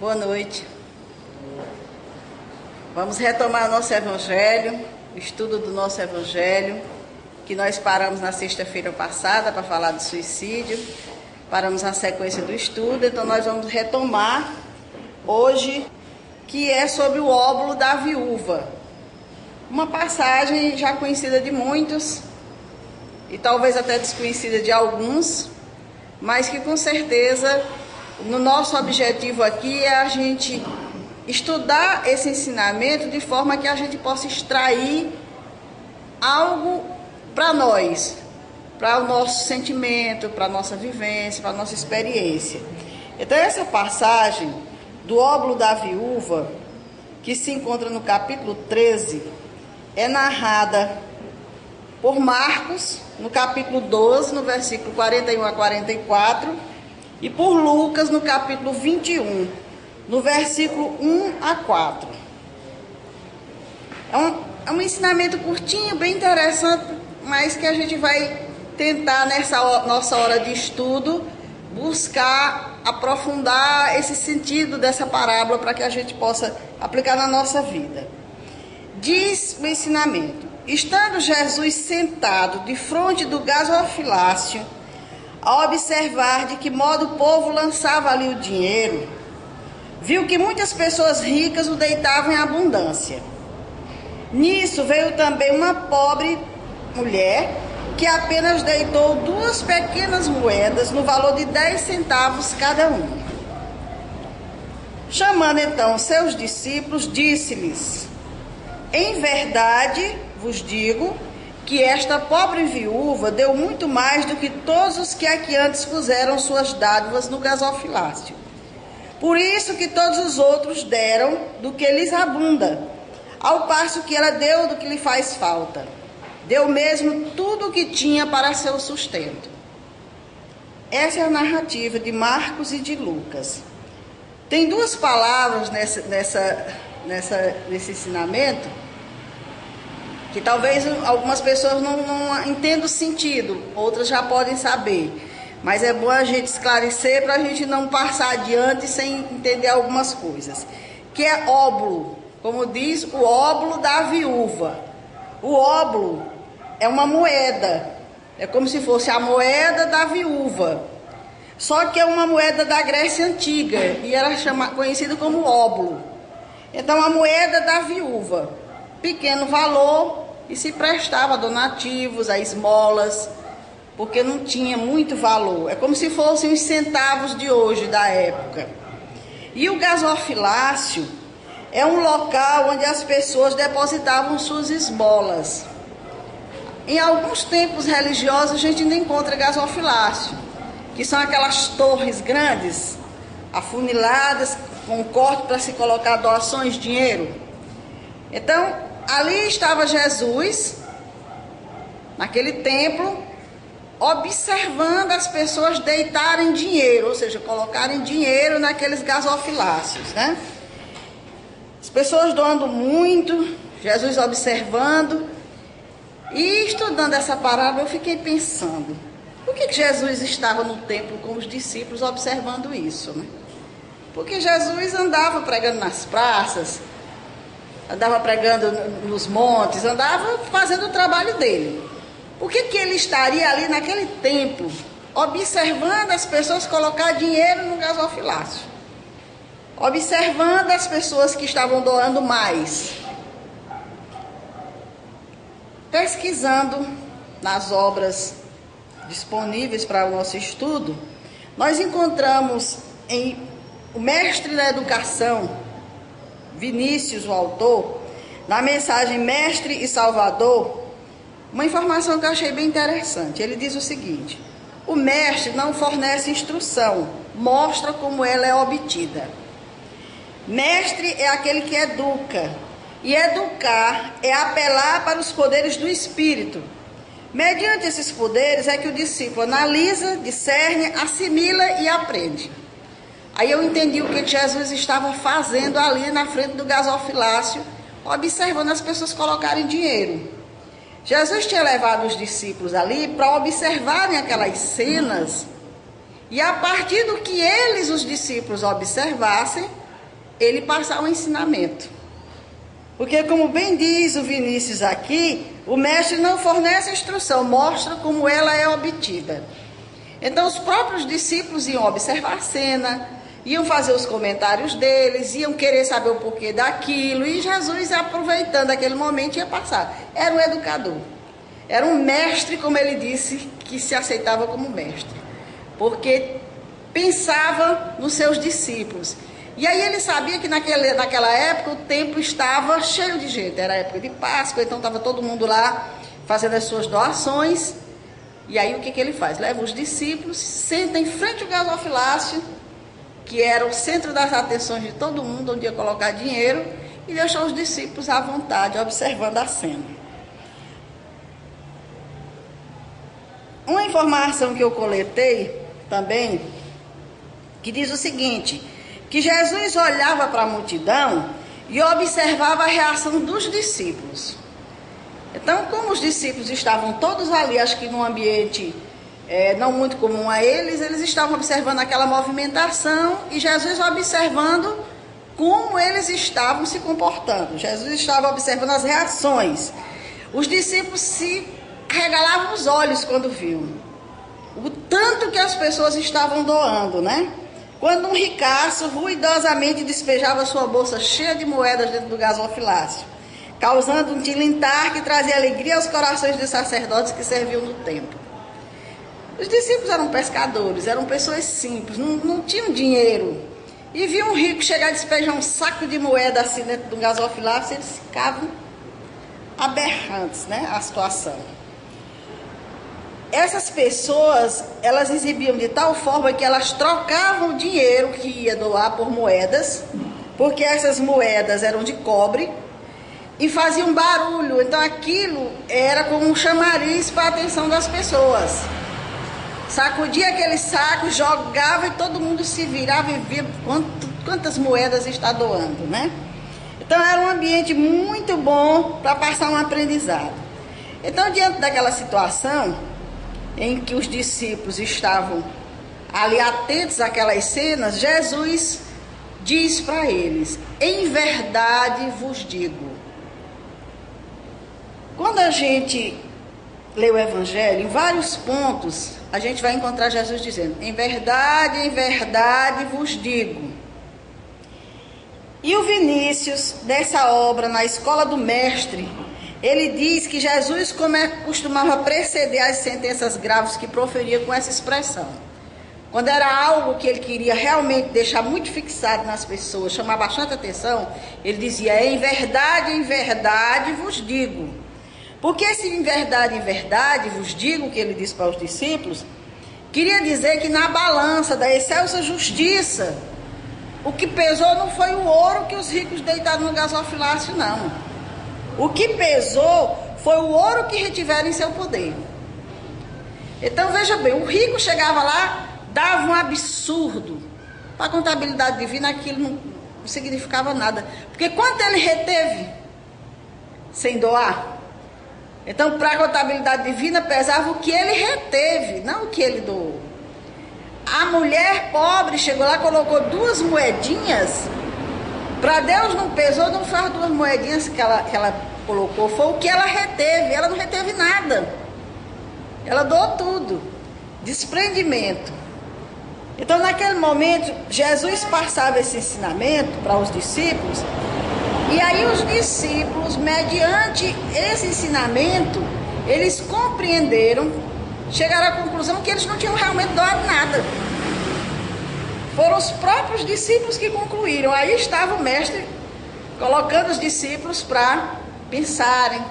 Boa noite. Vamos retomar nosso Evangelho, o estudo do nosso Evangelho, que nós paramos na sexta-feira passada para falar do suicídio. Paramos na sequência do estudo, então nós vamos retomar hoje, que é sobre o óbolo da viúva. Uma passagem já conhecida de muitos, e talvez até desconhecida de alguns, mas que com certeza, no nosso objetivo aqui é a gente estudar esse ensinamento de forma que a gente possa extrair algo para nós, para o nosso sentimento, para a nossa vivência, para a nossa experiência. Então essa passagem do óbolo da viúva, que se encontra no capítulo 13, é narrada por Marcos, no capítulo 12, no versículo 41 a 44, e por Lucas, no capítulo 21, no versículo 1 a 4. É um ensinamento curtinho, bem interessante, mas que a gente vai tentar, nessa nossa hora de estudo, buscar aprofundar esse sentido dessa parábola para que a gente possa aplicar na nossa vida. Diz o ensinamento: estando Jesus sentado de frente do gasofilácio, a observar de que modo o povo lançava ali o dinheiro, viu que muitas pessoas ricas o deitavam em abundância. Nisso veio também uma pobre mulher que apenas deitou 2 pequenas moedas no valor de 10 centavos cada uma. Chamando então seus discípulos, disse-lhes: em verdade vos digo que esta pobre viúva deu muito mais do que todos os que aqui antes puseram suas dádivas no gasofilácio. Por isso que todos os outros deram do que lhes abunda, ao passo que ela deu do que lhe faz falta. Deu mesmo tudo o que tinha para seu sustento. Essa é a narrativa de Marcos e de Lucas. Tem 2 palavras nesse ensinamento que talvez algumas pessoas não entendam o sentido, outras já podem saber. Mas é bom a gente esclarecer para a gente não passar adiante sem entender algumas coisas. Que é óbolo, como diz, o óbolo da viúva. O óbolo é uma moeda, é como se fosse a moeda da viúva. Só que é uma moeda da Grécia Antiga e era conhecida como óbolo. Então a moeda da viúva, pequeno valor, e se prestava a donativos, a esmolas, porque não tinha muito valor. É como se fossem os centavos de hoje, da época. E o gasofilácio é um local onde as pessoas depositavam suas esmolas. Em alguns templos religiosos a gente ainda encontra gasofilácio, que são aquelas torres grandes, afuniladas, com corte para se colocar doações, dinheiro. Então, ali estava Jesus, naquele templo, observando as pessoas deitarem dinheiro, ou seja, colocarem dinheiro naqueles gasofilácios, né? As pessoas doando muito, Jesus observando. E estudando essa parábola, eu fiquei pensando, por que Jesus estava no templo com os discípulos observando isso, né? Porque Jesus andava pregando nas praças, andava pregando nos montes, andava fazendo o trabalho dele. Por que ele estaria ali naquele templo, observando as pessoas colocar dinheiro no gasofilácio? Observando as pessoas que estavam doando mais. Pesquisando nas obras disponíveis para o nosso estudo, nós encontramos o mestre da educação, Vinícius, o autor, na mensagem Mestre e Salvador, uma informação que eu achei bem interessante. Ele diz o seguinte: o mestre não fornece instrução, mostra como ela é obtida. Mestre é aquele que educa, e educar é apelar para os poderes do Espírito. Mediante esses poderes é que o discípulo analisa, discerne, assimila e aprende. Aí eu entendi o que Jesus estava fazendo ali na frente do gasofilácio, observando as pessoas colocarem dinheiro. Jesus tinha levado os discípulos ali para observarem aquelas cenas, e a partir do que eles, os discípulos, observassem, ele passar o ensinamento. Porque, como bem diz o Vinícius aqui, o mestre não fornece instrução, mostra como ela é obtida. Então, os próprios discípulos iam observar a cena, iam fazer os comentários deles, iam querer saber o porquê daquilo, e Jesus, aproveitando aquele momento, ia passar. Era um educador, era um mestre, como ele disse, que se aceitava como mestre, porque pensava nos seus discípulos. E aí ele sabia que naquela época o templo estava cheio de gente, era época de Páscoa, então estava todo mundo lá fazendo as suas doações. E aí o que ele faz? Leva os discípulos, senta em frente ao gasofilácio, que era o centro das atenções de todo mundo, onde ia colocar dinheiro, e deixa os discípulos à vontade, observando a cena. Uma informação que eu coletei também, que diz o seguinte, que Jesus olhava para a multidão e observava a reação dos discípulos. Então, como os discípulos estavam todos ali, acho que num ambiente não muito comum a eles, eles estavam observando aquela movimentação e Jesus observando como eles estavam se comportando. Jesus estava observando as reações. Os discípulos se arregalavam os olhos quando viam o tanto que as pessoas estavam doando, né? Quando um ricaço ruidosamente despejava sua bolsa cheia de moedas dentro do gasofilácio, causando um tilintar que trazia alegria aos corações dos sacerdotes que serviam no templo. Os discípulos eram pescadores, eram pessoas simples, não tinham dinheiro. E viam um rico chegar a despejar um saco de moeda assim dentro do gasofilácio, eles ficavam aberrantes, né, a situação. Essas pessoas, elas exibiam de tal forma que elas trocavam o dinheiro que ia doar por moedas, porque essas moedas eram de cobre, e faziam barulho. Então aquilo era como um chamariz para a atenção das pessoas. Sacudia aquele saco, jogava e todo mundo se virava e via quantas moedas está doando, né? Então era um ambiente muito bom para passar um aprendizado. Então, diante daquela situação em que os discípulos estavam ali atentos àquelas cenas, Jesus diz para eles: em verdade vos digo. Quando a gente lê o Evangelho, em vários pontos, a gente vai encontrar Jesus dizendo: em verdade vos digo. E o Vinícius, dessa obra, na Escola do Mestre, ele diz que Jesus costumava preceder as sentenças graves que proferia com essa expressão. Quando era algo que ele queria realmente deixar muito fixado nas pessoas, chamar bastante atenção, ele dizia: em verdade vos digo. Porque esse em verdade vos digo, que ele disse para os discípulos, queria dizer que na balança da excelsa justiça, o que pesou não foi o ouro que os ricos deitaram no gasofilácio, não. O que pesou foi o ouro que retiveram em seu poder. Então veja bem, o rico chegava lá, dava um absurdo. Para a contabilidade divina aquilo não significava nada. Porque quanto ele reteve sem doar? Então, para a contabilidade divina pesava o que ele reteve, não o que ele doou. A mulher pobre chegou lá, colocou 2 moedinhas. Para Deus não pesou, não foi as 2 moedinhas que ela colocou, foi o que ela reteve. Ela não reteve nada. Ela doou tudo. Desprendimento. Então, naquele momento, Jesus passava esse ensinamento para os discípulos. E aí os discípulos, mediante esse ensinamento, eles compreenderam, chegaram à conclusão que eles não tinham realmente doado nada. Foram os próprios discípulos que concluíram. Aí estava o mestre colocando os discípulos para pensarem,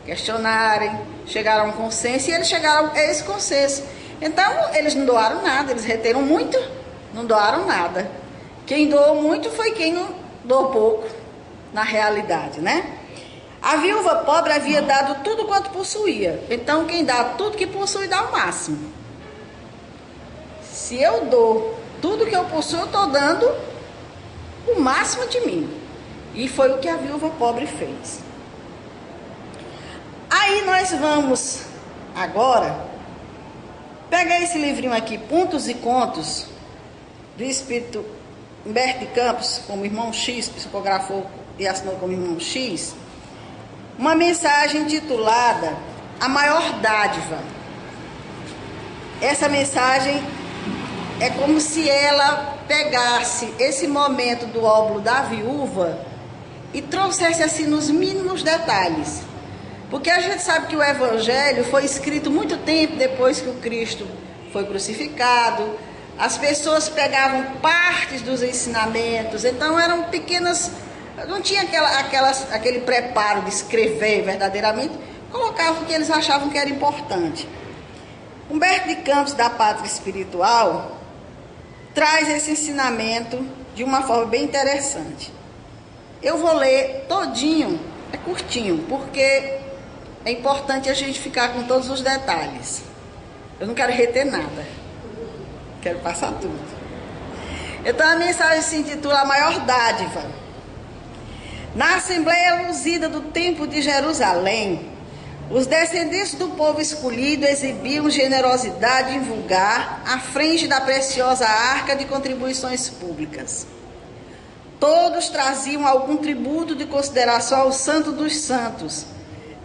questionarem, chegaram a um consenso, e eles chegaram a esse consenso. Então, eles não doaram nada, eles reteram muito, não doaram nada. Quem doou muito foi quem não doou pouco, na realidade, né? A viúva pobre havia dado tudo quanto possuía. Então, quem dá tudo que possui, dá o máximo. Se eu dou tudo que eu possuo, eu estou dando o máximo de mim. E foi o que a viúva pobre fez. Aí nós vamos agora pegar esse livrinho aqui, Pontos e Contos, do Espírito Humberto de Campos, como irmão X, psicografou e assinou como irmão X, uma mensagem intitulada A Maior Dádiva. Essa mensagem é como se ela pegasse esse momento do óbolo da viúva e trouxesse assim nos mínimos detalhes. Porque a gente sabe que o Evangelho foi escrito muito tempo depois que o Cristo foi crucificado. As pessoas pegavam partes dos ensinamentos, então eram pequenas, não tinha aquele preparo de escrever verdadeiramente, colocavam o que eles achavam que era importante. Humberto de Campos, da Pátria Espiritual, traz esse ensinamento de uma forma bem interessante. Eu vou ler todinho, é curtinho, porque é importante a gente ficar com todos os detalhes. Eu não quero reter nada, quero passar tudo. Então a mensagem se intitula A Maior Dádiva. Na Assembleia Luzida do Templo de Jerusalém, os descendentes do povo escolhido exibiam generosidade em vulgar à frente da preciosa arca de contribuições públicas. Todos traziam algum tributo de consideração ao Santo dos Santos,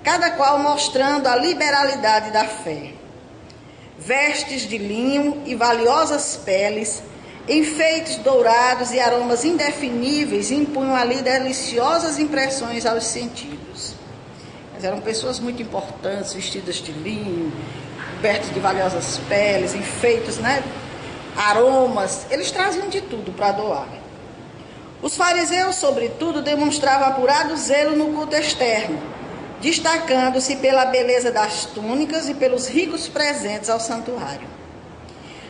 cada qual mostrando a liberalidade da fé. Vestes de linho e valiosas peles, enfeites dourados e aromas indefiníveis impunham ali deliciosas impressões aos sentidos. Mas eram pessoas muito importantes, vestidas de linho, cobertas de valiosas peles, enfeites, aromas. Eles traziam de tudo para doar. Os fariseus, sobretudo, demonstravam apurado zelo no culto externo, destacando-se pela beleza das túnicas e pelos ricos presentes ao santuário.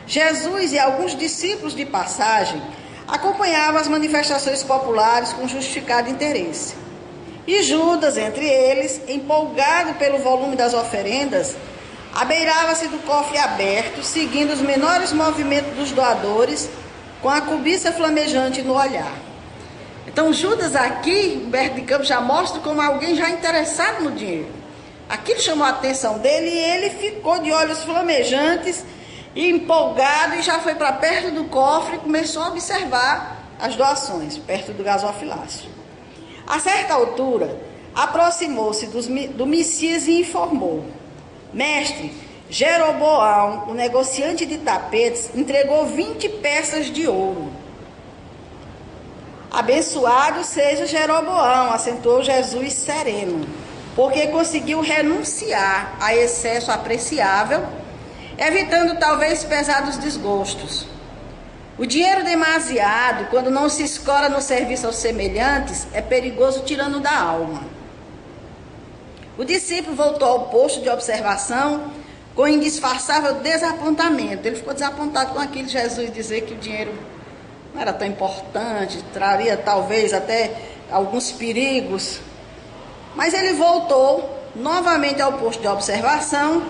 Jesus e alguns discípulos de passagem acompanhavam as manifestações populares com justificado interesse. E Judas, entre eles, empolgado pelo volume das oferendas, abeirava-se do cofre aberto, seguindo os menores movimentos dos doadores, com a cobiça flamejante no olhar. Então Judas aqui, Humberto de Campos já mostra como alguém já interessado no dinheiro. Aquilo chamou a atenção dele e ele ficou de olhos flamejantes e empolgado e já foi para perto do cofre e começou a observar as doações, perto do gasofilácio. A certa altura, aproximou-se do Messias e informou: Mestre, Jeroboão, o negociante de tapetes, entregou 20 peças de ouro. Abençoado seja Jeroboão, acentuou Jesus sereno, porque conseguiu renunciar a excesso apreciável, evitando talvez pesados desgostos. O dinheiro demasiado, quando não se escora no serviço aos semelhantes, é perigoso tirando da alma. O discípulo voltou ao posto de observação com indisfarçável desapontamento. Ele ficou desapontado com aquilo de Jesus dizer que o dinheiro não era tão importante, traria talvez até alguns perigos. Mas ele voltou novamente ao posto de observação.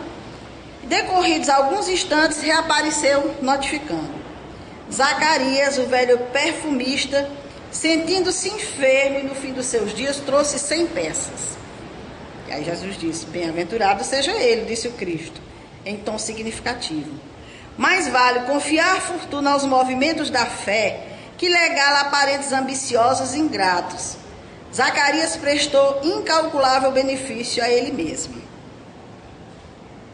Decorridos alguns instantes, reapareceu notificando: Zacarias, o velho perfumista, sentindo-se enfermo e no fim dos seus dias, trouxe 100 peças. E aí Jesus disse: bem-aventurado seja ele, disse o Cristo, em tom significativo. Mais vale confiar fortuna aos movimentos da fé que legar a parentes ambiciosos e ingratos. Zacarias prestou incalculável benefício a ele mesmo.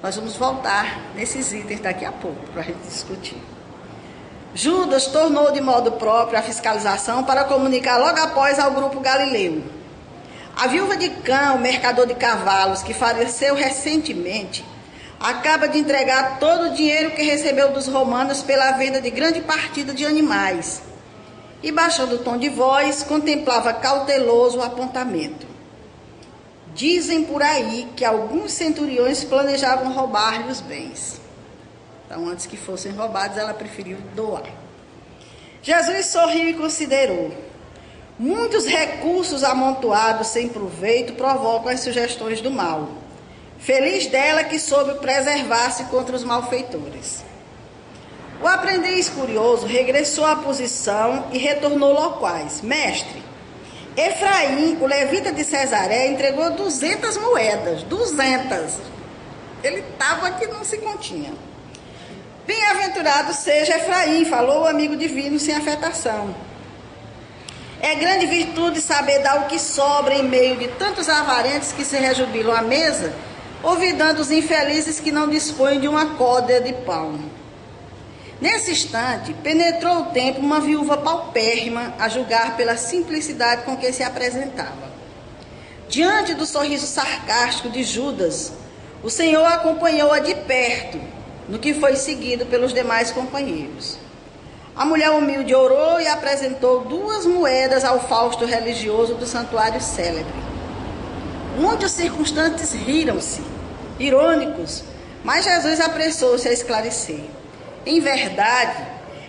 Nós vamos voltar nesses itens daqui a pouco para a gente discutir. Judas tornou de modo próprio a fiscalização para comunicar logo após ao grupo galileu: a viúva de Cã, o mercador de cavalos, que faleceu recentemente, acaba de entregar todo o dinheiro que recebeu dos romanos pela venda de grande partida de animais. E baixando o tom de voz, contemplava cauteloso o apontamento. Dizem por aí que alguns centuriões planejavam roubar-lhe os bens. Então, antes que fossem roubados, ela preferiu doar. Jesus sorriu e considerou: muitos recursos amontoados sem proveito provocam as sugestões do mal. Feliz dela que soube preservar-se contra os malfeitores. O aprendiz curioso regressou à posição e retornou loquaz: Mestre, Efraim, o levita de Cesaré, entregou 200 moedas. 200. Ele estava que não se continha. Bem-aventurado seja Efraim, falou o amigo divino sem afetação. É grande virtude saber dar o que sobra em meio de tantos avarentos que se rejubilam à mesa, olvidando os infelizes que não dispõem de uma corda de pão. Nesse instante, penetrou o templo uma viúva paupérrima, a julgar pela simplicidade com que se apresentava. Diante do sorriso sarcástico de Judas, o Senhor acompanhou-a de perto, no que foi seguido pelos demais companheiros. A mulher humilde orou e apresentou 2 moedas ao fausto religioso do santuário célebre. Muitos circunstantes riram-se, irônicos, mas Jesus apressou-se a esclarecer. Em verdade,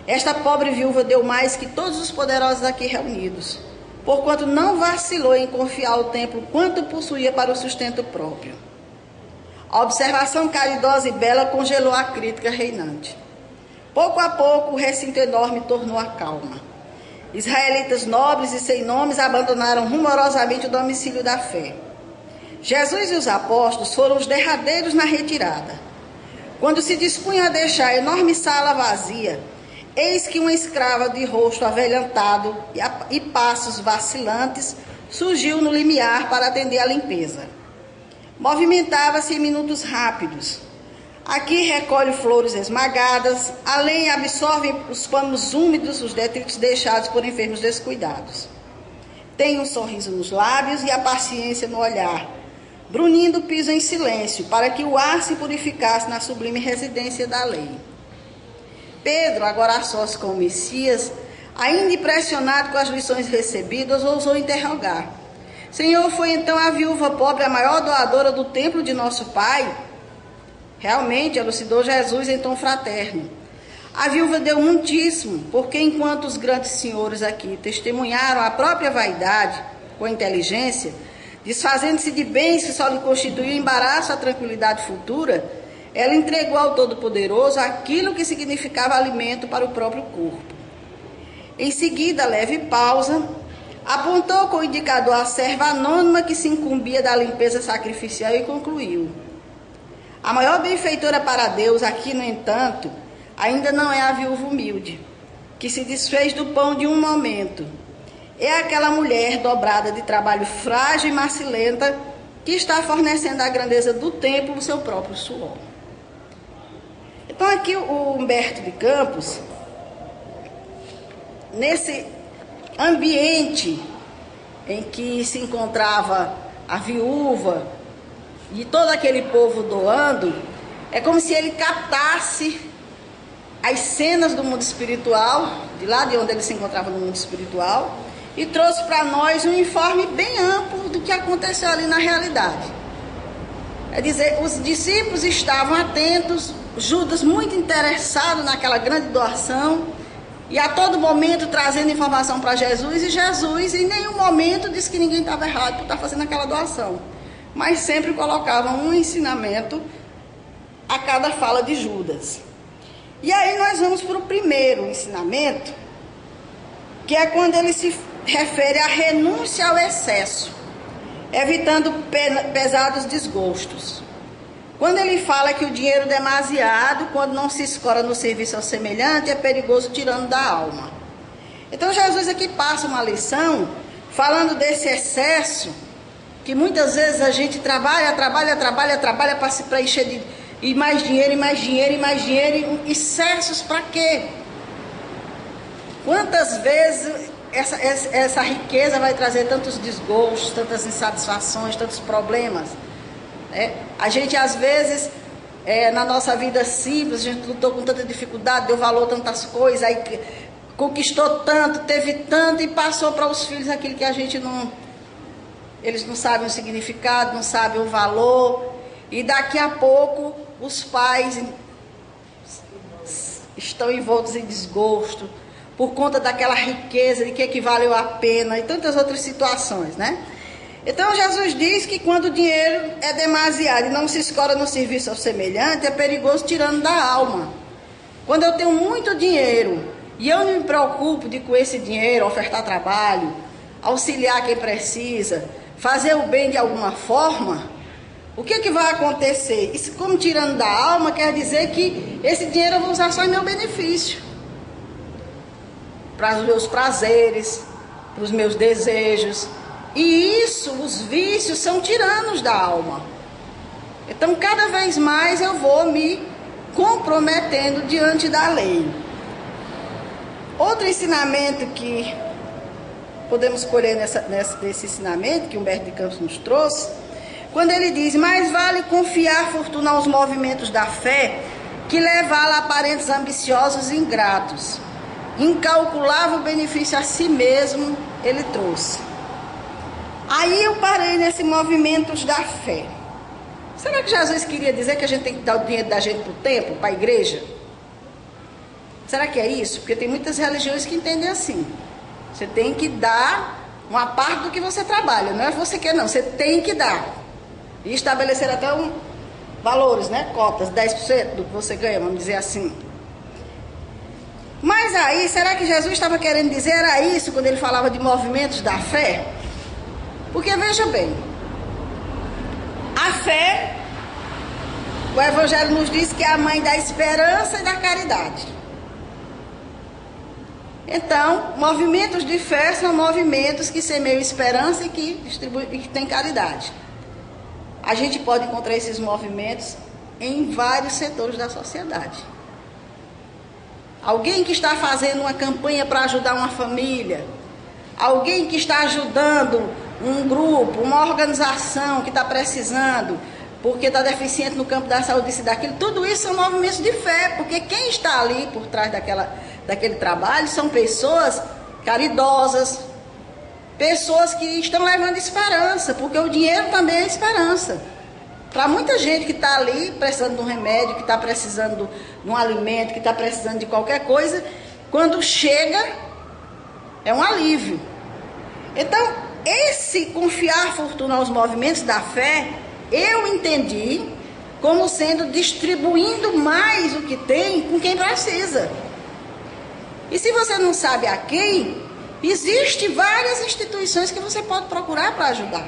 esta pobre viúva deu mais que todos os poderosos aqui reunidos, porquanto não vacilou em confiar ao templo quanto possuía para o sustento próprio. A observação caridosa e bela congelou a crítica reinante. Pouco a pouco, o recinto enorme tornou a calma. Israelitas nobres e sem nomes abandonaram rumorosamente o domicílio da fé. Jesus e os apóstolos foram os derradeiros na retirada. Quando se dispunham a deixar a enorme sala vazia, eis que uma escrava de rosto avelhantado e passos vacilantes surgiu no limiar para atender à limpeza. Movimentava-se em minutos rápidos. Aqui recolhe flores esmagadas, além absorve os panos úmidos, os detritos deixados por enfermos descuidados. Tem um sorriso nos lábios e a paciência no olhar, brunindo o piso em silêncio, para que o ar se purificasse na sublime residência da lei. Pedro, agora a sós com o Messias, ainda impressionado com as lições recebidas, ousou interrogar: Senhor, foi então a viúva pobre a maior doadora do templo de nosso Pai? Realmente, elucidou Jesus em tom fraterno. A viúva deu muitíssimo, porque enquanto os grandes senhores aqui testemunharam a própria vaidade com a inteligência, desfazendo-se de bens que só lhe constituíam embaraço à tranquilidade futura, ela entregou ao Todo-Poderoso aquilo que significava alimento para o próprio corpo. Em seguida, leve pausa, apontou com o indicador a serva anônima que se incumbia da limpeza sacrificial e concluiu: a maior benfeitora para Deus aqui, no entanto, ainda não é a viúva humilde, que se desfez do pão de um momento. É aquela mulher dobrada de trabalho frágil e macilenta que está fornecendo à grandeza do templo o seu próprio suor. Então aqui o Humberto de Campos, nesse ambiente em que se encontrava a viúva e todo aquele povo doando, é como se ele captasse as cenas do mundo espiritual, de lá de onde ele se encontrava no mundo espiritual, e trouxe para nós um informe bem amplo do que aconteceu ali na realidade. É dizer, os discípulos estavam atentos, Judas muito interessado naquela grande doação, e a todo momento trazendo informação para Jesus, e Jesus em nenhum momento disse que ninguém estava errado por estar fazendo aquela doação, mas sempre colocava um ensinamento a cada fala de Judas. E aí nós vamos para o primeiro ensinamento, que é quando ele se refere à renúncia ao excesso, evitando pesados desgostos. Quando ele fala que o dinheiro demasiado, quando não se escora no serviço ao semelhante, é perigoso, tirando da alma. Então Jesus aqui passa uma lição falando desse excesso, que muitas vezes a gente trabalha para se preencher de mais dinheiro, e mais dinheiro, e mais dinheiro, e excessos para quê? Quantas vezes essa riqueza vai trazer tantos desgostos, tantas insatisfações, tantos problemas? A gente às vezes, na nossa vida simples, a gente lutou com tanta dificuldade, deu valor a tantas coisas, aí conquistou tanto, teve tanto, e passou para os filhos aquilo que a gente não... Eles não sabem o significado, não sabem o valor, e daqui a pouco os pais estão envoltos em desgosto por conta daquela riqueza, de que valeu a pena, e tantas outras situações, né? Então Jesus diz que quando o dinheiro é demasiado e não se escora no serviço ao semelhante, é perigoso, tirando da alma. Quando eu tenho muito dinheiro e eu não me preocupo de com esse dinheiro ofertar trabalho, auxiliar quem precisa, fazer o bem de alguma forma, o que vai acontecer? Isso, como tirando da alma, quer dizer que esse dinheiro eu vou usar só em meu benefício, para os meus prazeres, para os meus desejos. E isso, os vícios, são tiranos da alma. Então, cada vez mais eu vou me comprometendo diante da lei. Outro ensinamento que podemos colher nesse ensinamento que Humberto de Campos nos trouxe, quando ele diz: mais vale confiar fortuna aos movimentos da fé que levá-la a parentes ambiciosos e ingratos. Incalculável benefício a si mesmo ele trouxe. Aí eu parei nesse movimentos da fé. Será que Jesus queria dizer que a gente tem que dar o dinheiro da gente para o templo, para a igreja? Será que é isso? Porque tem muitas religiões que entendem assim. Você tem que dar uma parte do que você trabalha. Não é você quer, não. Você tem que dar. E estabelecer até valores, né? Cotas, 10% do que você ganha, vamos dizer assim. Mas aí, será que Jesus estava querendo dizer era isso quando ele falava de movimentos da fé? Porque veja bem, a fé, o Evangelho nos diz que é a mãe da esperança e da caridade. Então, movimentos de fé são movimentos que semeiam esperança e que distribuem e que têm caridade. A gente pode encontrar esses movimentos em vários setores da sociedade. Alguém que está fazendo uma campanha para ajudar uma família, alguém que está ajudando um grupo, uma organização que está precisando, porque está deficiente no campo da saúde, isso e daquilo, tudo isso são movimentos de fé, porque quem está ali por trás daquele trabalho são pessoas caridosas, pessoas que estão levando esperança, porque o dinheiro também é esperança. Para muita gente que está ali precisando de um remédio, que está precisando de um alimento, que está precisando de qualquer coisa, quando chega, é um alívio. Então, esse confiar fortuna aos movimentos da fé, eu entendi como sendo distribuindo mais o que tem com quem precisa. E se você não sabe a quem, existem várias instituições que você pode procurar para ajudar,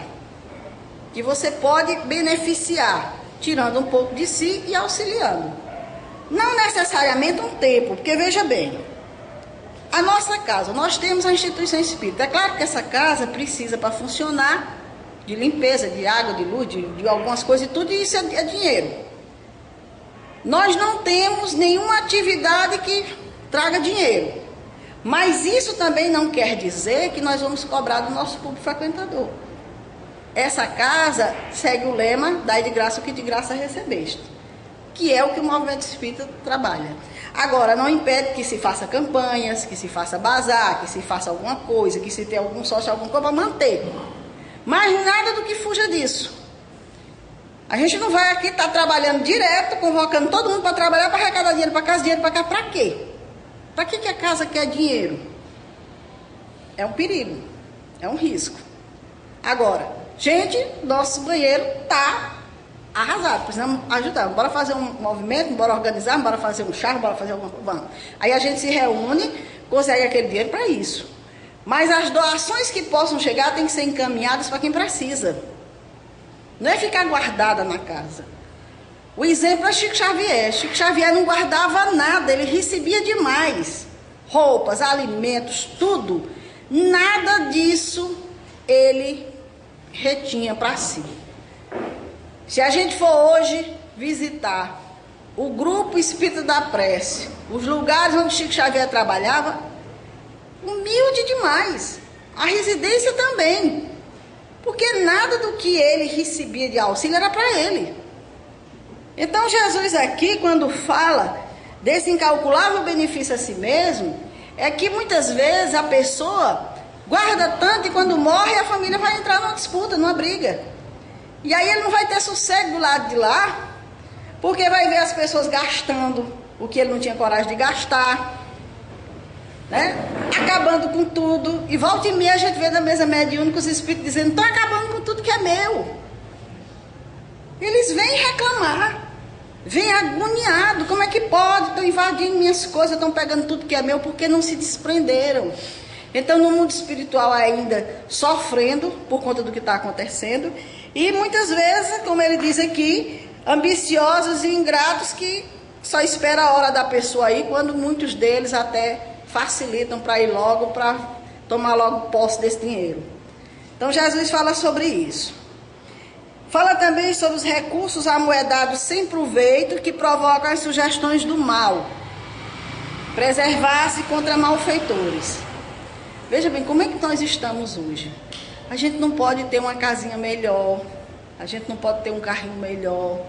que você pode beneficiar, tirando um pouco de si e auxiliando. Não necessariamente um tempo, porque veja bem, a nossa casa, nós temos a instituição espírita. É claro que essa casa precisa para funcionar de limpeza, de água, de luz, de algumas coisas e tudo, e isso é dinheiro. Nós não temos nenhuma atividade que traga dinheiro. Mas isso também não quer dizer que nós vamos cobrar do nosso público frequentador. Essa casa segue o lema: dai de graça o que de graça recebeste, que é o que o movimento espírita trabalha. Agora, não impede que se faça campanhas, que se faça bazar, que se faça alguma coisa, que se tenha algum sócio, alguma coisa para manter. Mas nada do que fuja disso. A gente não vai aqui estar trabalhando direto, convocando todo mundo para trabalhar, para arrecadar dinheiro para casa, dinheiro para cá, para quê? Para que a casa quer dinheiro? É um perigo, é um risco. Agora, gente, nosso banheiro está arrasado, precisamos ajudar. Bora fazer um movimento, bora organizar, bora fazer um chá, bora fazer alguma coisa. Aí a gente se reúne, consegue aquele dinheiro para isso. Mas as doações que possam chegar têm que ser encaminhadas para quem precisa. Não é ficar guardada na casa. O exemplo é Chico Xavier. Chico Xavier não guardava nada, ele recebia demais. Roupas, alimentos, tudo. Nada disso ele retinha para si. Se a gente for hoje visitar o grupo Espírita da Prece, os lugares onde Chico Xavier trabalhava, humilde demais. A residência também. Porque nada do que ele recebia de auxílio era para ele. Então Jesus aqui, quando fala desse incalculável benefício a si mesmo, é que muitas vezes a pessoa guarda tanto e quando morre a família vai entrar numa disputa, numa briga. E aí ele não vai ter sossego do lado de lá, porque vai ver as pessoas gastando o que ele não tinha coragem de gastar, né? Acabando com tudo. E volta e meia a gente vê na mesa mediúnica os espíritos dizendo: estão acabando com tudo que é meu. Eles vêm reclamar, vêm agoniados. Como é que pode? Estão invadindo minhas coisas, estão pegando tudo que é meu, porque não se desprenderam. Então, no mundo espiritual ainda sofrendo por conta do que está acontecendo. E muitas vezes, como ele diz aqui, ambiciosos e ingratos que só esperam a hora da pessoa ir, quando muitos deles até facilitam para ir logo, para tomar logo posse desse dinheiro. Então Jesus fala sobre isso. Fala também sobre os recursos amoedados sem proveito que provocam as sugestões do mal. Preservar-se contra malfeitores. Veja bem, como é que nós estamos hoje? A gente não pode ter uma casinha melhor, a gente não pode ter um carrinho melhor.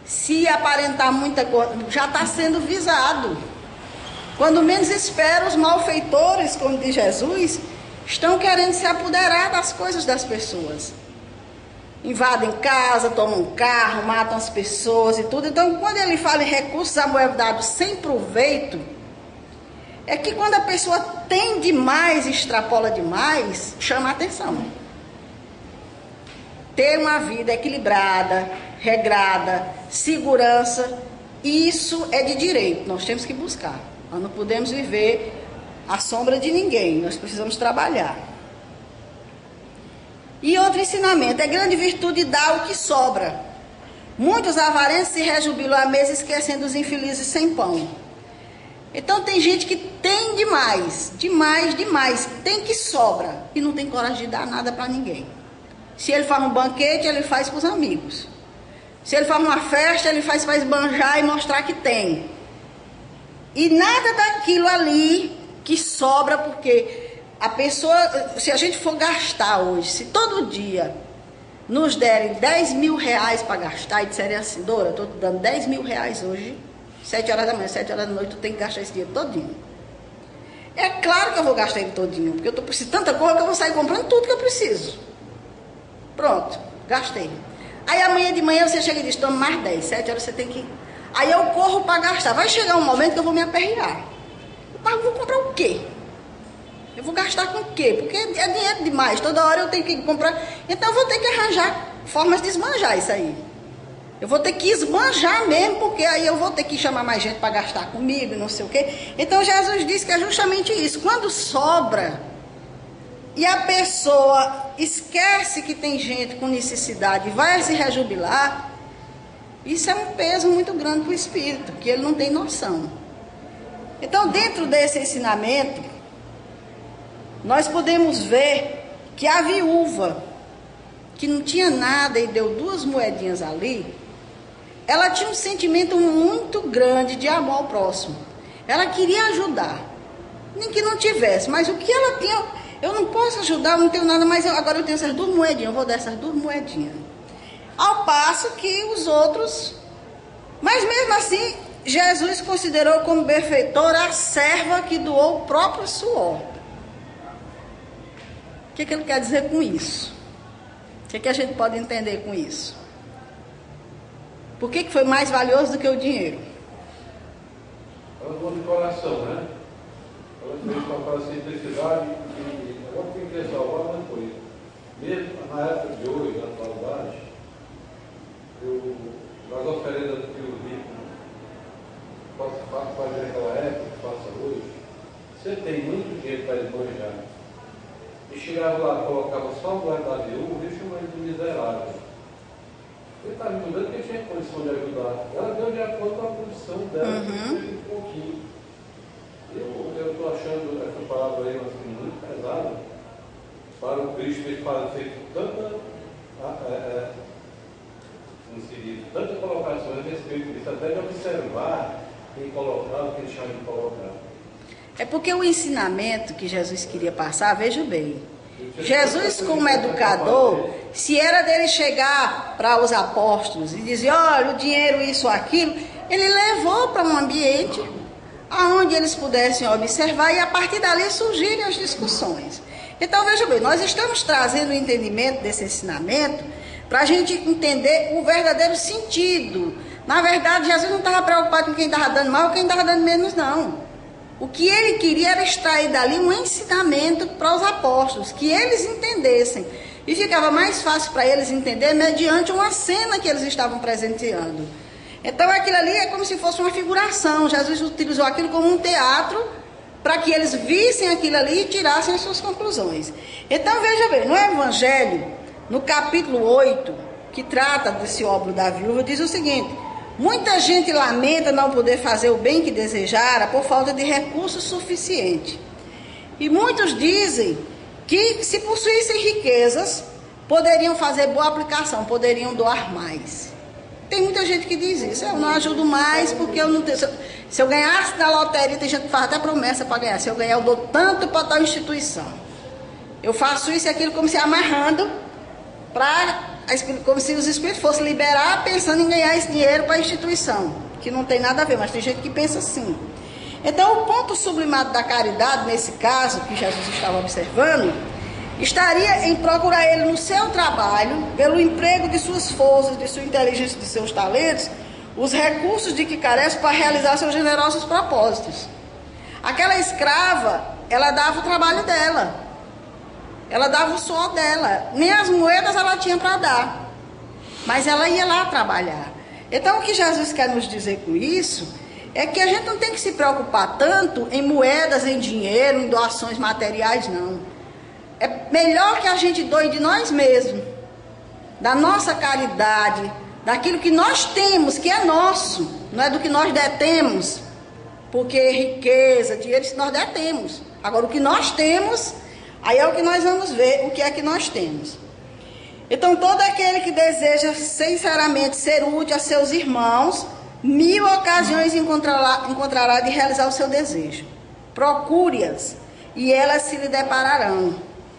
Se aparentar muita coisa, já está sendo visado. Quando menos espera, os malfeitores, como diz Jesus, estão querendo se apoderar das coisas das pessoas. Invadem casa, tomam carro, matam as pessoas e tudo. Então, quando ele fala em recursos amoedados sem proveito, é que quando a pessoa tem demais, extrapola demais, chama a atenção. Ter uma vida equilibrada, regrada, segurança, isso é de direito, nós temos que buscar. Nós não podemos viver à sombra de ninguém, nós precisamos trabalhar. E outro ensinamento, é grande virtude dar o que sobra. Muitos avarentos se rejubilam à mesa esquecendo os infelizes sem pão. Então tem gente que tem demais, tem que sobra e não tem coragem de dar nada para ninguém. Se ele faz um banquete, ele faz para os amigos. Se ele faz uma festa, ele faz para esbanjar e mostrar que tem. E nada daquilo ali que sobra, porque a pessoa, se a gente for gastar hoje, se todo dia nos derem 10 mil reais para gastar e disserem assim, Dora, estou te dando 10 mil reais hoje, 7 horas da manhã, 7 horas da noite, tu tem que gastar esse dinheiro todinho. É claro que eu vou gastar ele todinho, porque eu estou precisando de tanta coisa que eu vou sair comprando tudo que eu preciso. Pronto, gastei. Aí amanhã de manhã você chega e diz, toma mais 10, 7 horas você tem que... Aí eu corro para gastar. Vai chegar um momento que eu vou me aperrear. Mas eu vou comprar o quê? Eu vou gastar com o quê? Porque é dinheiro demais, toda hora eu tenho que comprar. Então eu vou ter que arranjar formas de esbanjar isso aí. Eu vou ter que esbanjar mesmo, porque aí eu vou ter que chamar mais gente para gastar comigo, não sei o quê. Então Jesus disse que é justamente isso. Quando sobra e a pessoa esquece que tem gente com necessidade e vai se rejubilar, isso é um peso muito grande para o espírito, que ele não tem noção. Então, dentro desse ensinamento, nós podemos ver que a viúva, que não tinha nada e deu 2 moedinhas ali, ela tinha um sentimento muito grande de amor ao próximo. Ela queria ajudar, nem que não tivesse, mas o que ela tinha, eu não posso ajudar, eu não tenho nada, mas agora eu tenho essas 2 moedinhas, eu vou dar essas 2 moedinhas. Ao passo que os outros, mas mesmo assim, Jesus considerou como benfeitora a serva que doou o próprio suor. O que ele quer dizer com isso? O que a gente pode entender com isso? Por que foi mais valioso do que o dinheiro? Ela falou de coração, né? Ela fez para a simplicidade e agora quem quer salvar não foi. Mesmo na época de hoje, na atualidade, as oferendas que o rico faz naquela época, faça hoje, você tem muito dinheiro para esbanjar. E chegava lá, colocava só o guarda da viúva e chamava ele de miserável. Ele estava me ajudando porque ele tinha condição de ajudar. Ela deu de acordo com a condição dela, um pouquinho. Eu estou achando essa palavra aí muito pesada para o Cristo ter feito tanta colocação a respeito disso, até de observar quem colocava, o que ele chama de colocar. É porque o ensinamento que Jesus queria passar, veja bem, Jesus como educador, se era dele chegar para os apóstolos e dizer, olha, o dinheiro, isso, aquilo, ele levou para um ambiente onde eles pudessem observar e a partir dali surgirem as discussões. Então, veja bem, nós estamos trazendo o entendimento desse ensinamento para a gente entender o verdadeiro sentido. Na verdade, Jesus não estava preocupado com quem estava dando mais ou quem estava dando menos, não. O que ele queria era extrair dali um ensinamento para os apóstolos, que eles entendessem. E ficava mais fácil para eles entender mediante uma cena que eles estavam presenciando. Então aquilo ali é como se fosse uma figuração. Jesus utilizou aquilo como um teatro para que eles vissem aquilo ali e tirassem as suas conclusões. Então veja bem, no Evangelho, no capítulo 8, que trata desse óbolo da viúva, diz o seguinte: muita gente lamenta não poder fazer o bem que desejara por falta de recursos suficientes. E muitos dizem que se possuíssem riquezas, poderiam fazer boa aplicação, poderiam doar mais. Tem muita gente que diz isso, eu não ajudo mais porque eu não tenho... Se eu ganhasse na loteria, tem gente que faz até promessa para ganhar, se eu ganhar eu dou tanto para tal instituição. Eu faço isso e aquilo como se amarrando, como se os espíritos fossem liberar pensando em ganhar esse dinheiro para a instituição, que não tem nada a ver, mas tem gente que pensa assim. Então o ponto sublimado da caridade, nesse caso que Jesus estava observando, estaria em procurar ele no seu trabalho, pelo emprego de suas forças, de sua inteligência, de seus talentos, os recursos de que carece para realizar seus generosos propósitos. Aquela escrava, ela dava o trabalho dela, ela dava o suor dela, nem as moedas ela tinha para dar, mas ela ia lá trabalhar. Então o que Jesus quer nos dizer com isso é que a gente não tem que se preocupar tanto em moedas, em dinheiro, em doações materiais, não. É melhor que a gente doe de nós mesmos, da nossa caridade, daquilo que nós temos, que é nosso, não é do que nós detemos, porque riqueza, dinheiro, isso nós detemos. Agora, o que nós temos, aí é o que nós vamos ver, o que é que nós temos. Então, todo aquele que deseja sinceramente ser útil a seus irmãos, 1000 ocasiões encontrará de realizar o seu desejo. Procure-as, e elas se lhe depararão.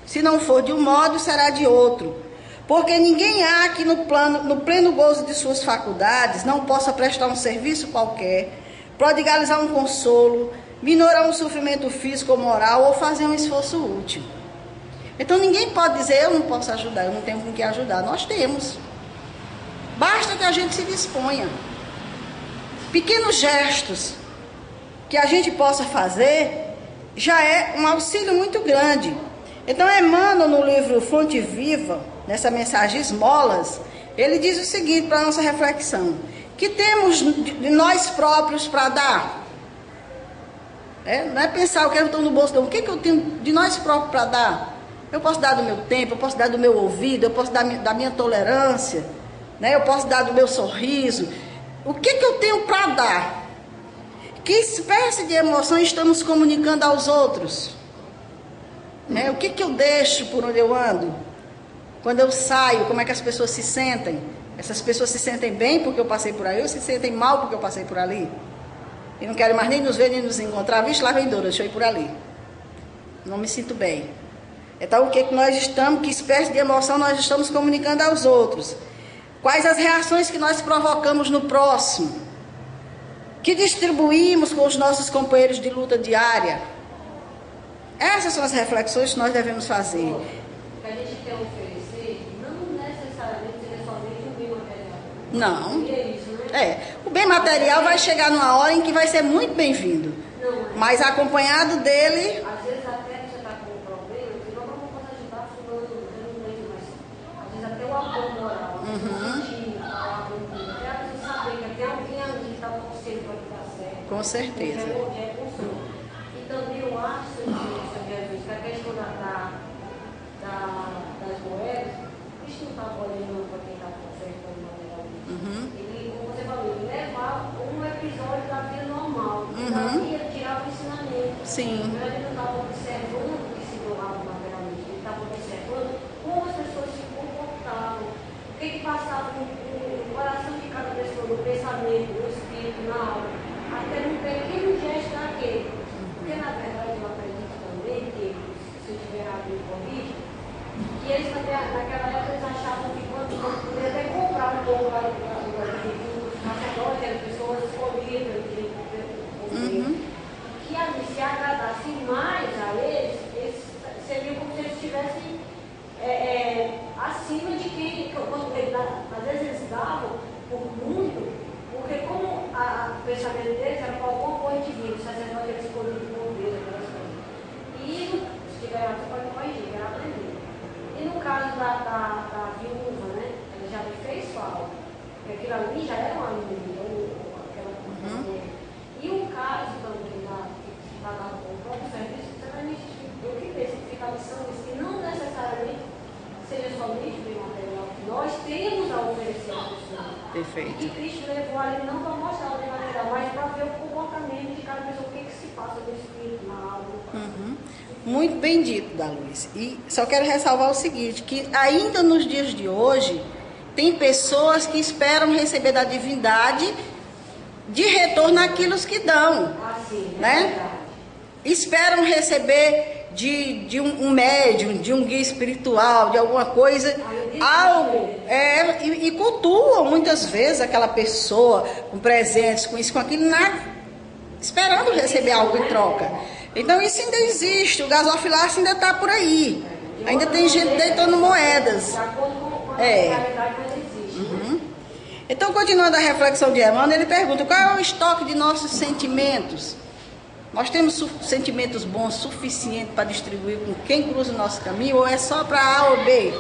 Se não for de um modo, será de outro. Porque ninguém há que no pleno gozo de suas faculdades não possa prestar um serviço qualquer, prodigalizar um consolo, minorar um sofrimento físico ou moral ou fazer um esforço útil. Então ninguém pode dizer, eu não posso ajudar, eu não tenho com que ajudar. Nós temos. Basta que a gente se disponha. Pequenos gestos que a gente possa fazer já é um auxílio muito grande. Então Emmanuel, no livro Fonte Viva, nessa mensagem Esmolas, ele diz o seguinte para a nossa reflexão: que temos de nós próprios para dar? Não é pensar o que eu estou no bolso, não. O que eu tenho de nós próprios para dar? Eu posso dar do meu tempo, eu posso dar do meu ouvido, eu posso dar da minha tolerância, né? Eu posso dar do meu sorriso. O que eu tenho para dar? Que espécie de emoção estamos comunicando aos outros? O que eu deixo por onde eu ando? Quando eu saio, como é que as pessoas se sentem? Essas pessoas se sentem bem porque eu passei por aí ou se sentem mal porque eu passei por ali? E não querem mais nem nos ver, nem nos encontrar. Vixe, lá vem Dora, deixa eu ir por ali. Não me sinto bem. Então, o que nós estamos, que espécie de emoção nós estamos comunicando aos outros? Quais as reações que nós provocamos no próximo? Que distribuímos com os nossos companheiros de luta diária? Essas são as reflexões que nós devemos fazer. O que a gente quer oferecer não necessariamente seja somente um bem material. Não. É isso, né? O bem material vai chegar numa hora em que vai ser muito bem-vindo. Mas acompanhado dele... Às vezes até você está com um problema, você não pode ajudar fulano, eu não vejo mais. Às vezes até o apoio moral, até a pessoa saber que tem alguém ali que está torcendo para que dá certo. Com certeza. É consolo. E também eu acho, Jesus, que a questão das moedas, isso não está olhando para quem está consertando materialmente. Ele, como você falou, ele levava um episódio da vida normal. Ele tirava o ensinamento. Sim. Ele não estava observando o que se doava materialmente, ele estava observando como as pessoas se comportavam, o que passava no coração de cada pessoa, no pensamento, no espírito, na alma, até num pequeno gesto daquele. Porque, na verdade, eu acredito também que, se eu estiver errado, me corrija, que eles também, naquela época, eles achavam que quando podia até comprar um pouco para os sacerdotes, as pessoas escolhidas, que se agradassem mais a eles, eles seriam como se eles estivessem acima de quem, quando às vezes eles davam por muito, porque como o pensamento deles era com alguma coisa divina, o sacerdote era escolhido por Deus, aquelas coisas. E, se tiver errado, você pode corrigir, era aprender. E no caso da viúva, né, ela já me fez falta, porque aquilo ali já era uma menina, aquela mulher. E o caso também que pagava com o próprio serviço, certamente eu que penso que fica a lição disso, que não necessariamente seja somente bem material, que nós temos a oferecer à pessoa. Perfeito. E que Cristo levou ali não para mostrar o bem material, mas para ver o comportamento de cada pessoa, o que se passa no espírito, na alma. Muito bem dito, Daluz. E só quero ressalvar o seguinte, que ainda nos dias de hoje, tem pessoas que esperam receber da divindade de retorno aquilo que dão, né? Esperam receber de um médium, de um guia espiritual, de alguma coisa, algo, e cultuam muitas vezes aquela pessoa com presentes, com isso, com aquilo, esperando receber algo em troca. Então isso ainda existe, o gasofilácio ainda está por aí, ainda tem gente deitando moedas. Então, continuando a reflexão de Emmanuel, ele pergunta: qual é o estoque de nossos sentimentos? Nós temos sentimentos bons suficientes para distribuir com quem cruza o nosso caminho, ou é só para A ou B?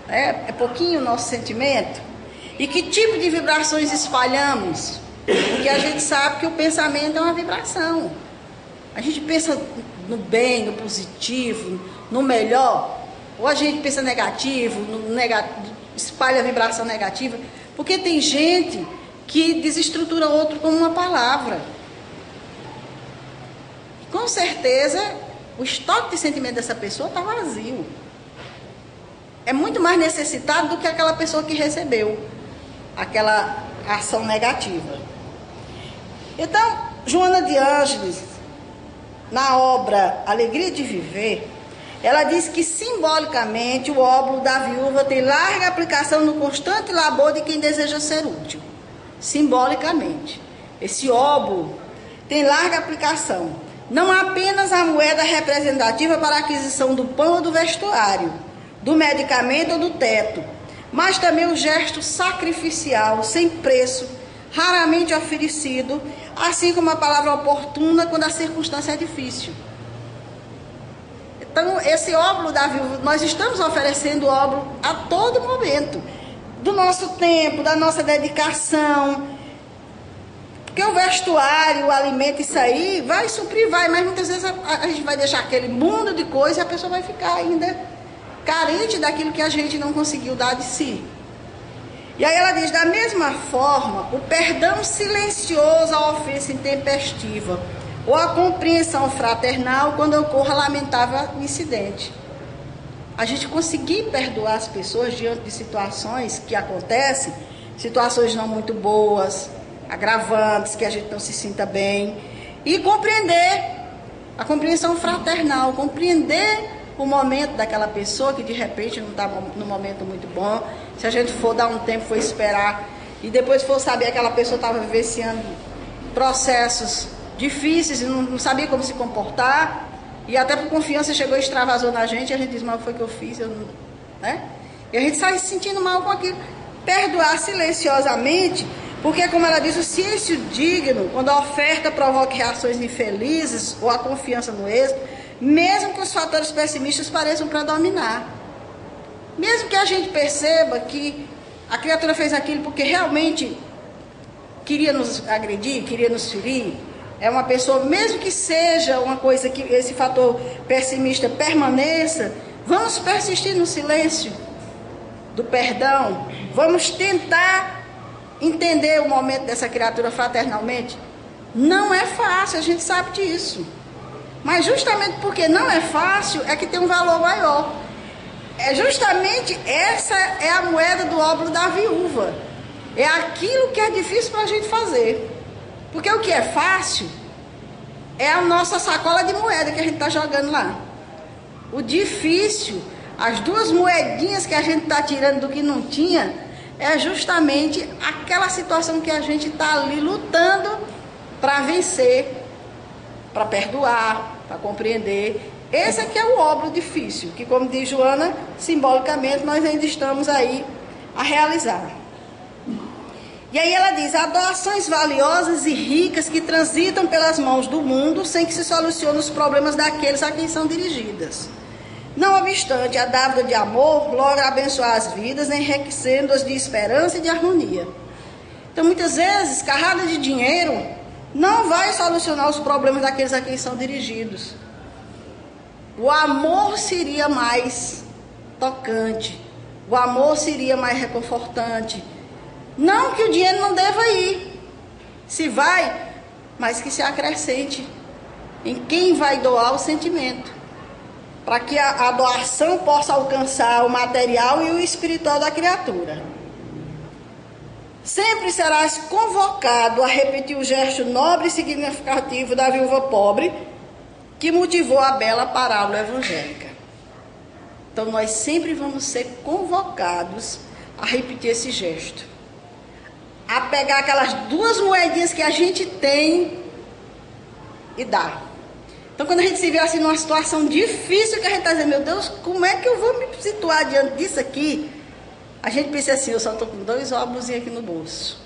É pouquinho o nosso sentimento? E que tipo de vibrações espalhamos? Porque a gente sabe que o pensamento é uma vibração. A gente pensa no bem, no positivo, no melhor, ou a gente pensa negativo, espalha a vibração negativa, porque tem gente que desestrutura outro com uma palavra. Com certeza, o estoque de sentimento dessa pessoa está vazio. É muito mais necessitado do que aquela pessoa que recebeu aquela ação negativa. Então, Joana de Ângeles, na obra Alegria de Viver, ela diz que simbolicamente o óbolo da viúva tem larga aplicação no constante labor de quem deseja ser útil. Simbolicamente. Esse óbolo tem larga aplicação. Não apenas a moeda representativa para a aquisição do pão ou do vestuário, do medicamento ou do teto, mas também o gesto sacrificial, sem preço, raramente oferecido, assim como a palavra oportuna quando a circunstância é difícil. Então, esse óbolo da viúva, nós estamos oferecendo óbolo a todo momento, do nosso tempo, da nossa dedicação, porque o vestuário, o alimento, isso aí vai suprir, mas muitas vezes a gente vai deixar aquele mundo de coisa e a pessoa vai ficar ainda carente daquilo que a gente não conseguiu dar de si. E aí ela diz: da mesma forma, o perdão silencioso à ofensa intempestiva, ou a compreensão fraternal quando ocorra lamentável incidente. A gente conseguir perdoar as pessoas diante de situações que acontecem, situações não muito boas, agravantes, que a gente não se sinta bem, e compreender, a compreensão fraternal, compreender o momento daquela pessoa que de repente não está num momento muito bom. Se a gente for dar um tempo, for esperar, e depois for saber que aquela pessoa estava vivenciando processos difíceis e não sabia como se comportar, e até por confiança chegou e extravasou na gente, e a gente diz: mas foi o que eu fiz, né? E a gente sai se sentindo mal com aquilo. Perdoar silenciosamente, porque, como ela diz, o silêncio digno, quando a oferta provoca reações infelizes ou a confiança no êxito, mesmo que os fatores pessimistas pareçam predominar, mesmo que a gente perceba que a criatura fez aquilo porque realmente queria nos agredir, queria nos ferir, é uma pessoa, mesmo que seja uma coisa que esse fator pessimista permaneça, vamos persistir no silêncio do perdão, vamos tentar entender o momento dessa criatura fraternalmente. Não é fácil, a gente sabe disso, mas justamente porque não é fácil é que tem um valor maior. É justamente essa é a moeda do óbolo da viúva, é aquilo que é difícil para a gente fazer. Porque o que é fácil é a nossa sacola de moeda que a gente está jogando lá. O difícil, as duas moedinhas que a gente está tirando do que não tinha, é justamente aquela situação que a gente está ali lutando para vencer, para perdoar, para compreender. Esse aqui é o óbolo difícil, que, como diz Joana, simbolicamente nós ainda estamos aí a realizar. E aí ela diz: há doações valiosas e ricas que transitam pelas mãos do mundo sem que se solucionem os problemas daqueles a quem são dirigidas. Não obstante, a dádiva de amor logra abençoar as vidas, enriquecendo-as de esperança e de harmonia. Então, muitas vezes, carrada de dinheiro não vai solucionar os problemas daqueles a quem são dirigidos. O amor seria mais tocante, o amor seria mais reconfortante. Não que o dinheiro não deva ir, se vai, mas que se acrescente em quem vai doar o sentimento. para que a doação possa alcançar o material e o espiritual da criatura. Sempre serás convocado a repetir o gesto nobre e significativo da viúva pobre que motivou a bela parábola evangélica. Então nós sempre vamos ser convocados a repetir esse gesto, a pegar aquelas 2 moedinhas que a gente tem e dar. Então quando a gente se vê assim numa situação difícil, que a gente está dizendo, meu Deus, como é que eu vou me situar diante disso aqui? A gente pensa assim, eu só estou com 2 ovos aqui no bolso.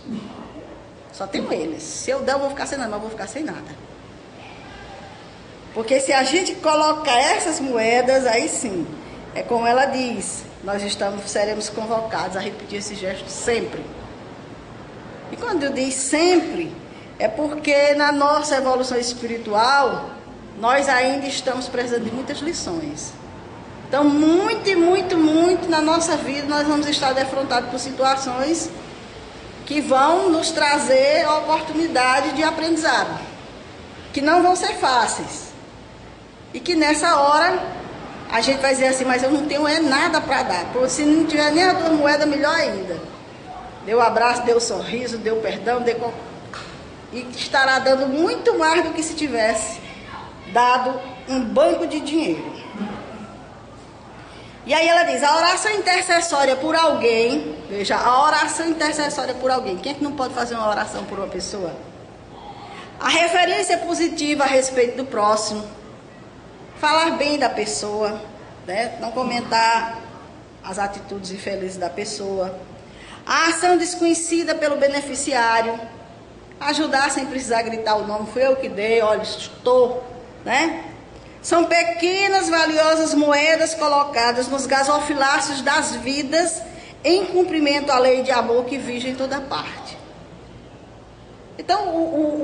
Só tenho eles. Se eu der, eu vou ficar sem nada, mas eu vou ficar sem nada. Porque se a gente colocar essas moedas, aí sim, é como ela diz, nós seremos convocados a repetir esse gesto sempre. E quando eu digo sempre, é porque na nossa evolução espiritual, nós ainda estamos precisando de muitas lições. Então, muito na nossa vida, nós vamos estar defrontados por situações que vão nos trazer a oportunidade de aprendizado, que não vão ser fáceis. E que nessa hora, a gente vai dizer assim, mas eu não tenho nada para dar. Se não tiver nem a 2 moedas, melhor ainda. Deu abraço, deu sorriso, deu perdão, e estará dando muito mais do que se tivesse dado um banco de dinheiro. E aí ela diz, a oração intercessória por alguém, veja, a oração intercessória por alguém. Quem é que não pode fazer uma oração por uma pessoa? A referência positiva a respeito do próximo, falar bem da pessoa, né? Não comentar as atitudes infelizes da pessoa. A ação desconhecida pelo beneficiário, ajudar sem precisar gritar o nome, foi eu que dei, olha, estou, né? São pequenas, valiosas moedas colocadas nos gasofiláceos das vidas em cumprimento à lei de amor que vige em toda parte. Então,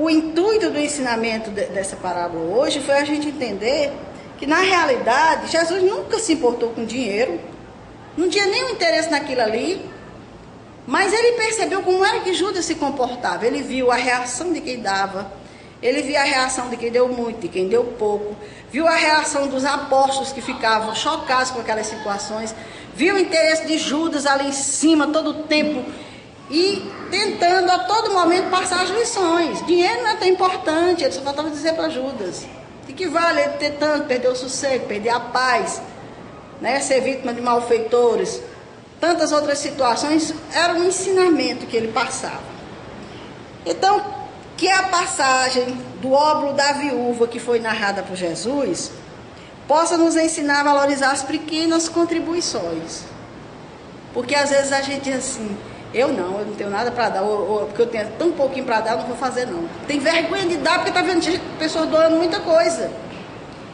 o intuito do ensinamento dessa parábola hoje foi a gente entender que, na realidade, Jesus nunca se importou com dinheiro, não tinha nenhum interesse naquilo ali, mas ele percebeu como era que Judas se comportava. Ele viu a reação de quem dava, ele viu a reação de quem deu muito, de quem deu pouco, viu a reação dos apóstolos que ficavam chocados com aquelas situações, viu o interesse de Judas ali em cima todo o tempo e tentando a todo momento passar as lições. Dinheiro não é tão importante, ele só faltava dizer para Judas. De que vale ele ter tanto, perder o sossego, perder a paz, né? Ser vítima de malfeitores, tantas outras situações, era um ensinamento que ele passava. Então, que a passagem do óbolo da viúva que foi narrada por Jesus possa nos ensinar a valorizar as pequenas contribuições. Porque às vezes a gente diz assim, eu não tenho nada para dar, ou porque eu tenho tão pouquinho para dar, eu não vou fazer não. Tem vergonha de dar porque está vendo pessoas doando muita coisa.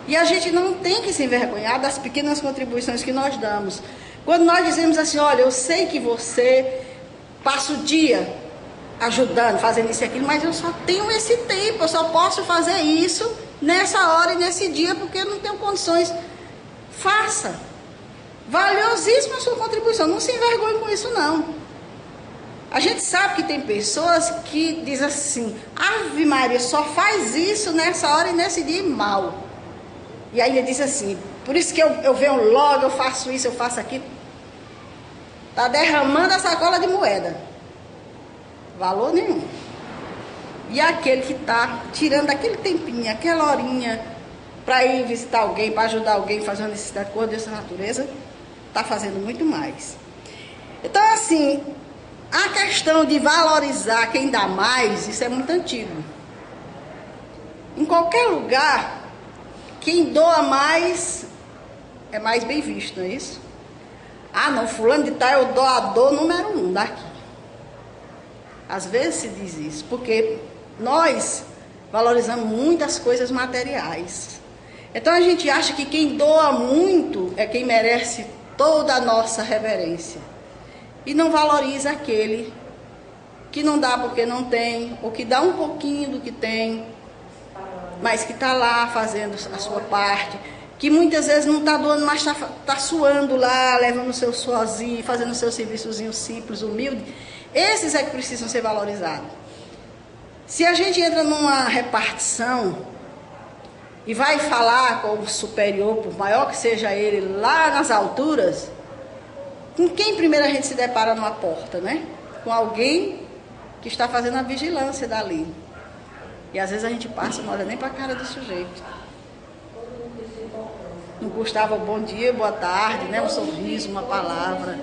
E a gente não tem que se envergonhar das pequenas contribuições que nós damos. Quando nós dizemos assim, olha, eu sei que você passa o dia ajudando, fazendo isso e aquilo, mas eu só tenho esse tempo, eu só posso fazer isso nessa hora e nesse dia, porque eu não tenho condições. Faça. Valiosíssima a sua contribuição, não se envergonhe com isso não. A gente sabe que tem pessoas que dizem assim, Ave Maria, só faz isso nessa hora e nesse dia mal. E aí ele diz assim, por isso que eu venho logo, eu faço isso, eu faço aquilo. Está derramando a sacola de moeda. Valor nenhum. E aquele que está tirando aquele tempinho, aquela horinha, para ir visitar alguém, para ajudar alguém, fazer uma necessidade de coisa dessa natureza, está fazendo muito mais. Então, assim, a questão de valorizar quem dá mais, isso é muito antigo. Em qualquer lugar, quem doa mais é mais bem visto, não é isso? Ah, não, fulano de tal é o doador número 1 daqui. Às vezes se diz isso, porque nós valorizamos muitas coisas materiais. Então a gente acha que quem doa muito é quem merece toda a nossa reverência. E não valoriza aquele que não dá porque não tem, ou que dá um pouquinho do que tem, mas que está lá fazendo a sua parte, que muitas vezes não está doando, mas está suando lá, levando o seu suorzinho, fazendo o seu serviçozinho simples, humilde. Esses é que precisam ser valorizados. Se a gente entra numa repartição e vai falar com o superior, por maior que seja ele, lá nas alturas, com quem primeiro a gente se depara numa porta, né? Com alguém que está fazendo a vigilância dali. E às vezes a gente passa, não olha nem para a cara do sujeito. Não custava bom dia, boa tarde, né? Um sorriso, uma palavra.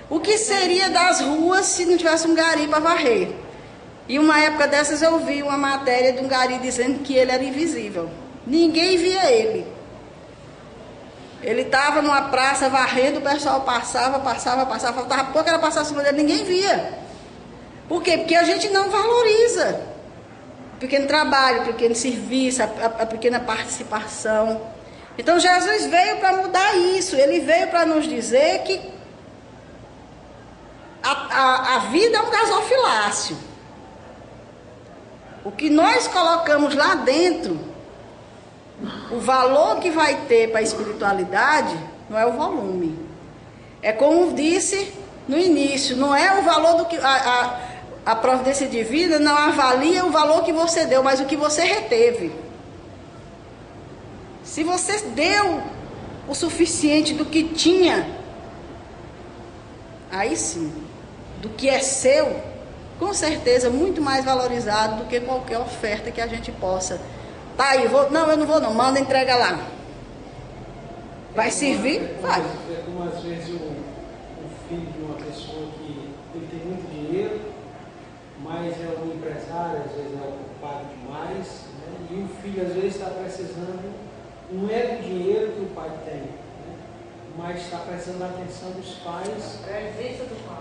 O que seria das ruas se não tivesse um gari para varrer? E uma época dessas eu vi uma matéria de um gari dizendo que ele era invisível. Ninguém via ele. Ele estava numa praça varrendo, o pessoal passava, faltava pouco, era passar acima dele, ninguém via. Por quê? Porque a gente não valoriza o pequeno trabalho, o pequeno serviço, a pequena participação. Então Jesus veio para mudar isso, ele veio para nos dizer que a vida é um gasofilácio. O que nós colocamos lá dentro, o valor que vai ter para a espiritualidade, não é o volume. É como disse no início, não é o valor do que... A providência divina não avalia o valor que você deu, mas o que você reteve. Se você deu o suficiente do que tinha, aí sim, do que é seu, com certeza muito mais valorizado do que qualquer oferta que a gente possa. Tá aí, não, eu não vou não, manda, entrega lá. Vai servir? Vai. É como às vezes o filho de uma pessoa que ele tem muito dinheiro, mas é um empresário, às vezes é ocupado demais, né? E o filho às vezes está precisando, não é do dinheiro que o pai tem, né? Mas está precisando da atenção dos pais,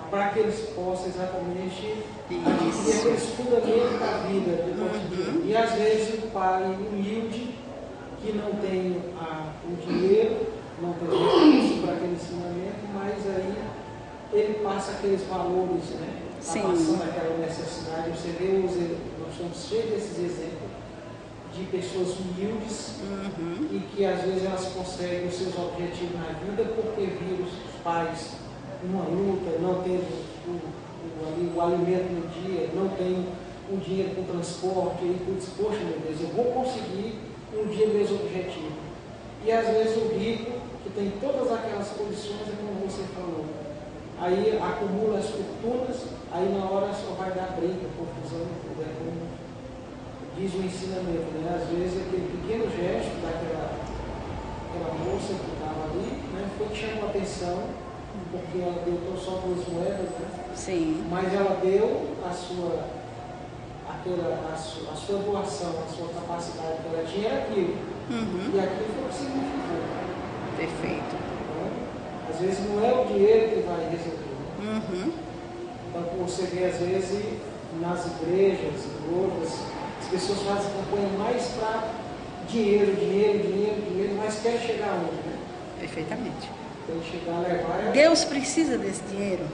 para que eles possam exatamente adquirir aqueles fundamentos da vida do cotidiano. E às vezes o pai humilde, que não tem o dinheiro, não tem recurso para aquele ensinamento, mas aí ele passa aqueles valores, né? Está passando aquela necessidade. Você vê, nós estamos cheios desses exemplos de pessoas humildes e que às vezes elas conseguem os seus objetivos na vida porque viram os pais numa luta, não tendo o alimento no dia, não tem um dinheiro com transporte, e tu diz, poxa meu Deus, eu vou conseguir um dia meus objetivos. E às vezes o rico, que tem todas aquelas condições, é como você falou, aí acumula as fortunas, aí na hora só vai dar briga, confusão, como diz o ensinamento, né? Às vezes aquele pequeno gesto daquela moça que estava ali, né, foi que chamou a atenção, porque ela deu só 2 moedas, né? Sim. Mas ela deu a sua doação, a sua capacidade que ela tinha, era aquilo. E aquilo foi o que significou. Perfeito. Então, às vezes não é o dinheiro que vai resolver. Então, você vê, às vezes, nas igrejas, igrejas, as pessoas fazem campanha mais para dinheiro, mas quer chegar onde, né? Perfeitamente. Tem que chegar a levar. Deus precisa desse dinheiro.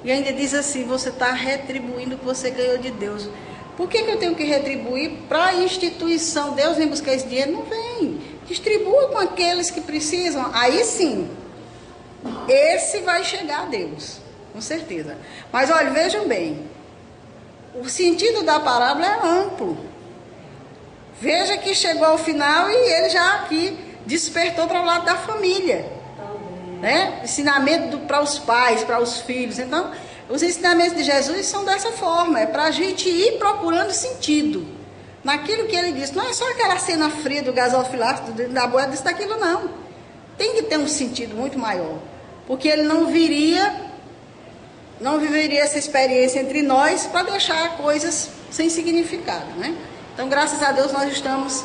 E ainda diz assim, você está retribuindo o que você ganhou de Deus. Por que eu tenho que retribuir para a instituição? Deus vem buscar esse dinheiro? Não vem. Distribua com aqueles que precisam. Aí sim, esse vai chegar a Deus, com certeza. Mas olha, vejam bem, o sentido da parábola é amplo. Veja que chegou ao final e ele já aqui despertou para o lado da família, né? Ensinamento para os pais, para os filhos. Então, os ensinamentos de Jesus são dessa forma, é para a gente ir procurando sentido naquilo que ele disse. Não é só aquela cena fria do gasofilácio, da boia, disso, daquilo, não. Tem que ter um sentido muito maior, porque ele não viveria essa experiência entre nós para deixar coisas sem significado, né? Então, graças a Deus, nós estamos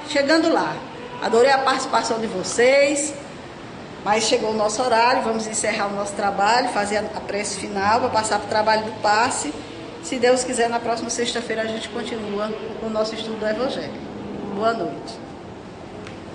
chegando lá. Adorei a participação de vocês, mas chegou o nosso horário, vamos encerrar o nosso trabalho, fazer a prece final, para passar para o trabalho do passe. Se Deus quiser, na próxima sexta-feira a gente continua com o nosso estudo do Evangelho. Boa noite.